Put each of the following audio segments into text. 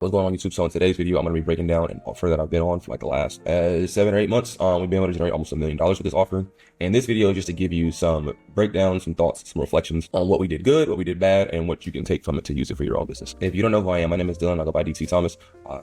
What's going on YouTube? So in today's video, I'm going to be breaking down an offer that I've been on for like the last 7 or 8 months. We've been able to generate almost $1 million with this offer. And this video is just to give you some breakdowns, some thoughts, some reflections on what we did good, what we did bad, and what you can take from it to use it for your own business. If you don't know who I am, my name is Dylan. I go by DT Thomas.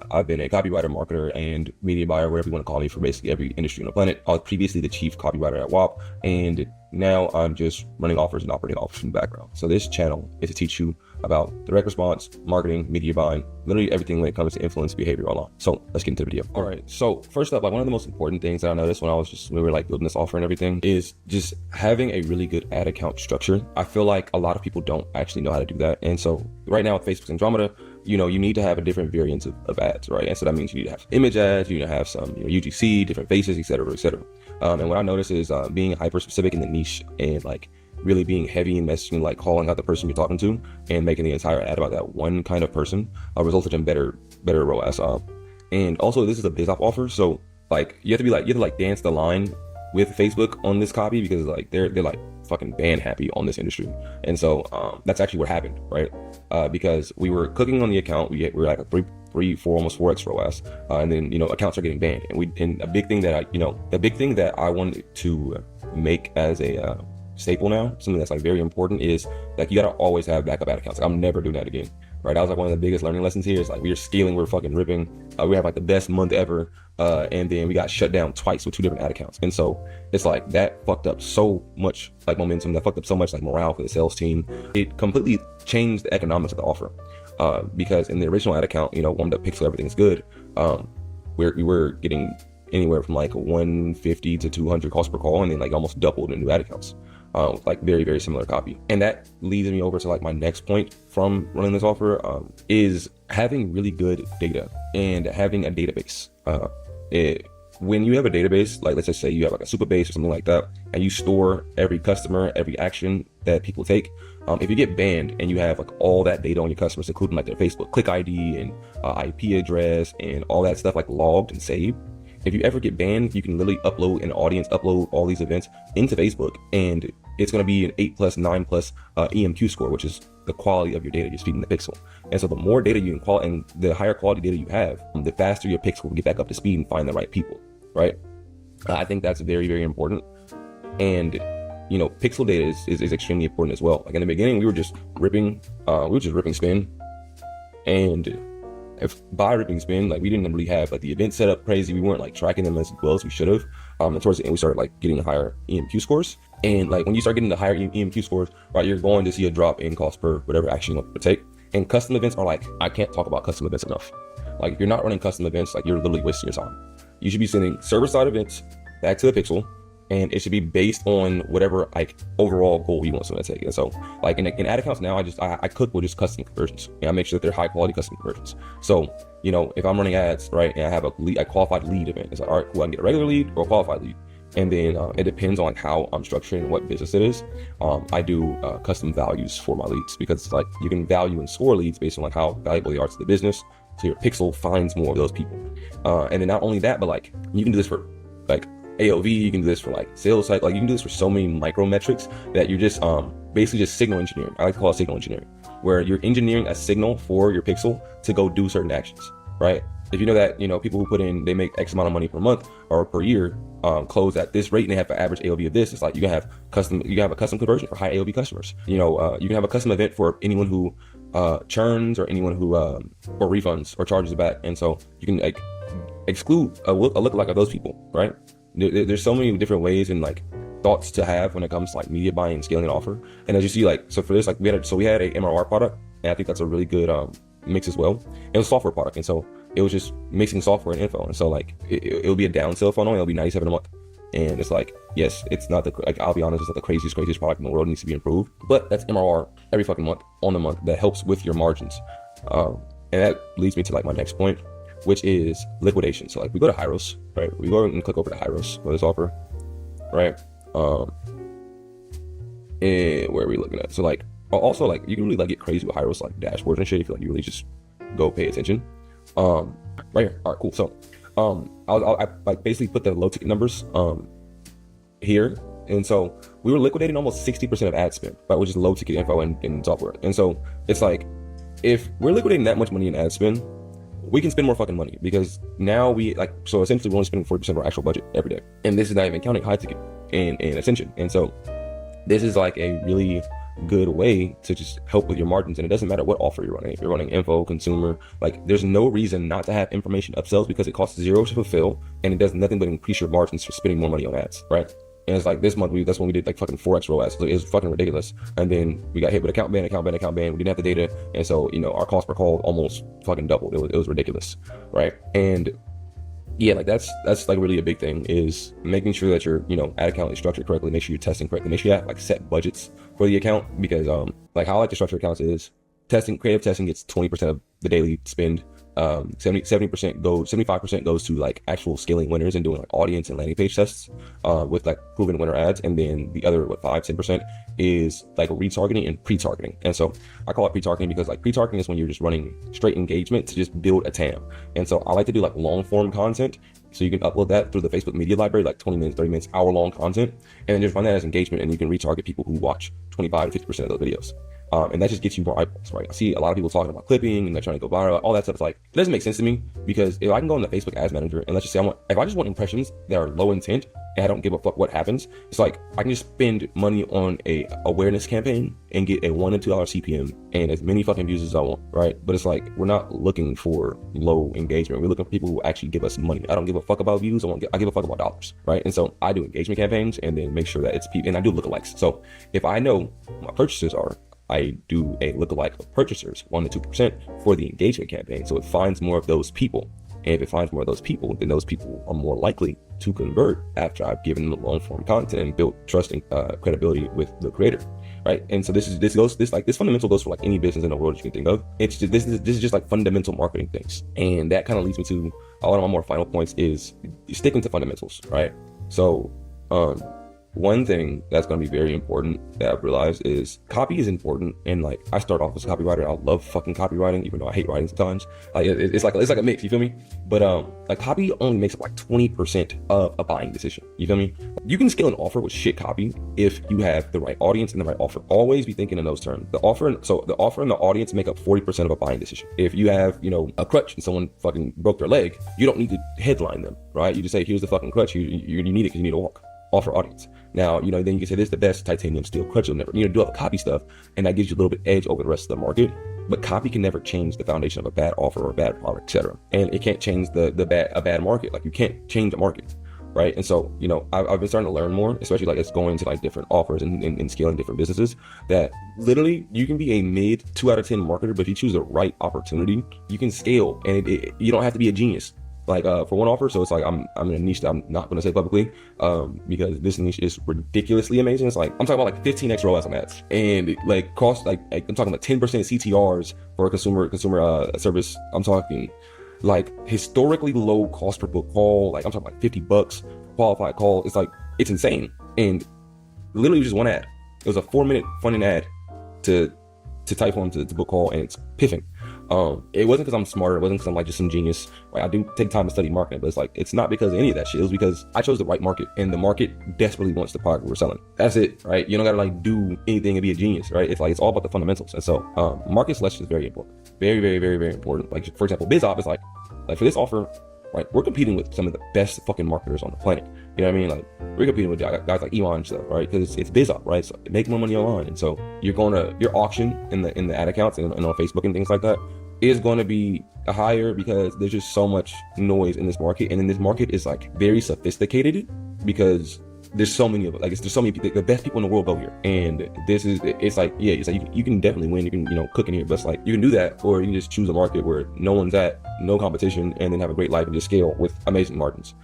I've been a copywriter, marketer, and media buyer, whatever you want to call me, for basically every industry on the planet. I was previously the chief copywriter at WAP, and now I'm just running offers and operating offers in the background. So this channel is to teach you about direct response, marketing, media buying, literally everything when it comes to influence behavior online. So let's get into the video. All right. So first up, like one of the most important things that I noticed when we were like building this offer and everything is just having a really good ad account structure. I feel like a lot of people don't actually know how to do that. And so right now with Facebook's Andromeda, you need to have a different variants of ads, right? And so that means you need to have image ads, you need to have some UGC, different faces, etc., etc. And what I noticed is being hyper specific in the niche and like really being heavy in messaging, like calling out the person you're talking to and making the entire ad about that one kind of person resulted in better ROAS. And also this is a biz op offer, so like you have to dance the line with Facebook on this copy, because like they're like fucking ban happy on this industry. And so that's actually what happened, right? Because we were cooking on the account, we were like a 3, 4, almost 4x ROAS, and then accounts are getting banned. And a big thing that I wanted to make as a staple now, something that's like very important, is like you gotta always have backup ad accounts. Like, I'm never doing that again, right? That was like one of the biggest learning lessons here. Is like we are scaling, we're fucking ripping, we have like the best month ever, and then we got shut down twice with 2 different ad accounts. And so it's like that fucked up so much like momentum, that fucked up so much like morale for the sales team. It completely changed the economics of the offer, because in the original ad account, warmed up pixel, everything's good, we were getting anywhere from like 150 to 200 calls per call, and then like almost doubled in new ad accounts, like very, very similar copy. And that leads me over to like my next point from running this offer, is having really good data and having a database. When you have a database, like let's just say you have like a super base or something like that, and you store every customer, every action that people take, if you get banned and you have like all that data on your customers, including like their Facebook click ID and IP address and all that stuff like logged and saved, if you ever get banned, you can literally upload an audience, upload all these events into Facebook, and it's going to be an 8+, 9+ EMQ score, which is the quality of your data you're feeding the pixel. And so the more data you can and the higher quality data you have, the faster your pixel will get back up to speed and find the right people, right? I think that's very, very important. And pixel data is extremely important as well. Like in the beginning, we were just ripping spin, and if by ripping spin, like we didn't really have like the event set up crazy. We weren't like tracking them as well as we should have. And towards the end, we started like getting higher EMQ scores. And like when you start getting the higher EMQ scores, right, you're going to see a drop in cost per whatever action you want to take. And custom events are like, I can't talk about custom events enough. Like if you're not running custom events, like you're literally wasting your time. You should be sending server-side events back to the pixel, and it should be based on whatever like overall goal you want someone to take. And so like in ad accounts now, I cook with just custom conversions, and I make sure that they're high quality custom conversions. So if I'm running ads, right, and I have a qualified lead event, it's like, all right, cool, I can get a regular lead or a qualified lead. And then it depends on how I'm structuring what business it is. I do custom values for my leads, because it's like you can value and score leads based on like how valuable they are to the business, so your pixel finds more of those people. And then not only that, but like you can do this for like AOV, you can do this for like sales cycle, like you can do this for so many micro metrics that you're just basically just signal engineering. I like to call it signal engineering, where you're engineering a signal for your pixel to go do certain actions, right? If you know that people who they make X amount of money per month or per year close at this rate, and they have an average AOV of this, it's like you can have a custom conversion for high AOV customers. You can have a custom event for anyone who churns, or anyone who or refunds or charges back. And so you can like exclude a lookalike of those people, right? There's so many different ways and like thoughts to have when it comes to like media buying and scaling an offer. And as you see, like, so for this, like we had a MRR product, and I think that's a really good mix as well. It was a software product, and so it was just mixing software and info. And so like it'll be a down sell funnel, it'll be 97 a month. And it's like, yes, it's not I'll be honest, it's not the craziest product in the world. It needs to be improved, but that's MRR every fucking month on the month. That helps with your margins. And that leads me to like my next point, which is liquidation. So like we go to Hyros, right? We go and click over to Hyros for this offer, right? And where are we looking at? So like also like you can really like get crazy with Hyros like dashboards and shit if you like you really just go pay attention. Right here. All right, cool. So I like basically put the low ticket numbers here, and so we were liquidating almost 60% of ad spend, right, which is low ticket info in software. And so it's like, if we're liquidating that much money in ad spend, we can spend more fucking money because now so essentially we're only spending 40% of our actual budget every day. And this is not even counting high ticket and Ascension. And so this is like a really good way to just help with your margins. And it doesn't matter what offer you're running. If you're running info, consumer, like there's no reason not to have information upsells because it costs zero to fulfill and it does nothing but increase your margins for spending more money on ads, right? And it's like this month, that's when we did like fucking 4x ROAS. So it was fucking ridiculous. And then we got hit with account ban. We didn't have the data. And so, our cost per call almost fucking doubled. It was ridiculous, right? And yeah, like that's like really a big thing is making sure that your, ad account is structured correctly. Make sure you're testing correctly. Make sure you have like set budgets for the account because like how I like to structure accounts is creative testing gets 20% of the daily spend. 75% goes to like actual scaling winners and doing like audience and landing page tests with like proven winner ads, and then the other 5-10% is like retargeting and pre-targeting. And so I call it pre-targeting because like pre-targeting is when you're just running straight engagement to just build a TAM. And so I like to do like long form content, so you can upload that through the Facebook media library, like 20 minutes, 30 minutes, hour long content, and then just run that as engagement, and you can retarget people who watch 25 to 50% of those videos. And that just gets you more eyeballs, right? I see a lot of people talking about clipping and they're trying to go viral, all that stuff. It's like, it doesn't make sense to me because if I can go into Facebook Ads Manager and let's just say if I just want impressions that are low intent and I don't give a fuck what happens, it's like I can just spend money on a awareness campaign and get a $1 to $2 CPM and as many fucking views as I want, right? But it's like, we're not looking for low engagement. We're looking for people who actually give us money. I don't give a fuck about views. I give a fuck about dollars, right? And so I do engagement campaigns and then make sure that it's people, and I do lookalikes. So if I know my purchases are, I do a lookalike of purchasers, 1 to 2% for the engagement campaign. So it finds more of those people. And if it finds more of those people, then those people are more likely to convert after I've given them long form content and built trust and credibility with the creator, right? And so this fundamental goes for like any business in the world that you can think of. It's just, this is just like fundamental marketing things. And that kind of leads me to a lot of my more final points is sticking to fundamentals, right? So, one thing that's going to be very important that I've realized is copy is important. And like, I start off as a copywriter. I love fucking copywriting, even though I hate writing sometimes. Like it's like a mix, you feel me? But like copy only makes up like 20% of a buying decision. You feel me? You can scale an offer with shit copy if you have the right audience and the right offer. Always be thinking in those terms. The offer and the audience make up 40% of a buying decision. If you have, a crutch and someone fucking broke their leg, you don't need to headline them, right? You just say, here's the fucking crutch. You need it because you need to walk. Offer audience. Now, then you can say this is the best titanium steel crutch you'll never, do all the copy stuff, and that gives you a little bit edge over the rest of the market. But copy can never change the foundation of a bad offer or a bad product, etc. And it can't change a bad market. Like you can't change a market, right? And so, I've been starting to learn more, especially like it's going into like different offers and scaling different businesses, that literally you can be a mid 2 out of 10 marketer, but if you choose the right opportunity, you can scale, and you don't have to be a genius. Like for one offer, so it's like I'm in a niche that I'm not going to say publicly because this niche is ridiculously amazing. It's like I'm talking about like 15x ROAS on ads, and it like cost like I'm talking about 10% CTRs for a consumer service. I'm talking like historically low cost per book call. Like I'm talking like $50 qualified call. It's like it's insane, and literally just one ad. It was a 4-minute funding ad to type on to book call, and it's piffing. It wasn't because I'm smarter. It wasn't because I'm like just some genius. Right? I do take time to study marketing, but it's like, it's not because of any of that shit. It was because I chose the right market, and the market desperately wants the product we're selling. That's it, right? You don't gotta like do anything and be a genius, right? It's like, it's all about the fundamentals. And so, market selection is very important. Very, very, very, very important. Like for example, BizOp is like for this offer, right? We're competing with some of the best fucking marketers on the planet. You know what I mean? Like we're competing with guys like Elon and stuff, right? Because it's BizOp, right? So make more money online. And so your auction in the ad accounts and on Facebook and things like that is going to be higher because there's just so much noise in this market. And then this market is like very sophisticated because there's so many of it. Like there's so many people, the best people in the world go here. And it's like you can definitely win. You can cook in here, but it's like you can do that, or you can just choose a market where no one's at, no competition, and then have a great life and just scale with amazing margins.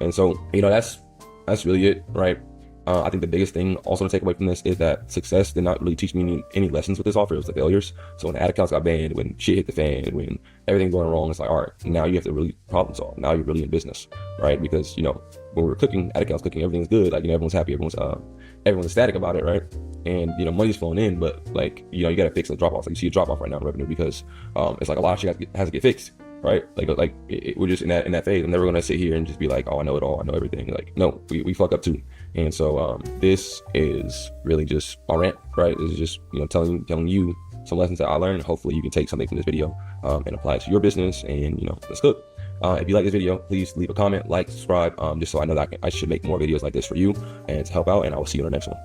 And so, that's really it, right? I think the biggest thing also to take away from this is that success did not really teach me any lessons with this offer. It was the failures. So when ad accounts got banned, when shit hit the fan, when everything's going wrong, it's like, all right, now you have to really problem solve. Now you're really in business, right? Because, when we're cooking, ad accounts cooking, everything's good. Like, everyone's happy. Everyone's ecstatic about it, right? And, money's flowing in, but like, you got to fix the drop-offs. Like you see a drop-off right now in revenue because it's like a lot of shit has to get fixed. Right? We're just in that phase. I'm never going to sit here and just be like, oh, I know it all. I know everything. Like, no, we fuck up too. And so, this is really just my rant, right? This is just, telling you some lessons that I learned. Hopefully you can take something from this video and apply it to your business, and let's cook. If you like this video, please leave a comment, like, subscribe, just so I know that I should make more videos like this for you and to help out, and I will see you in the next one.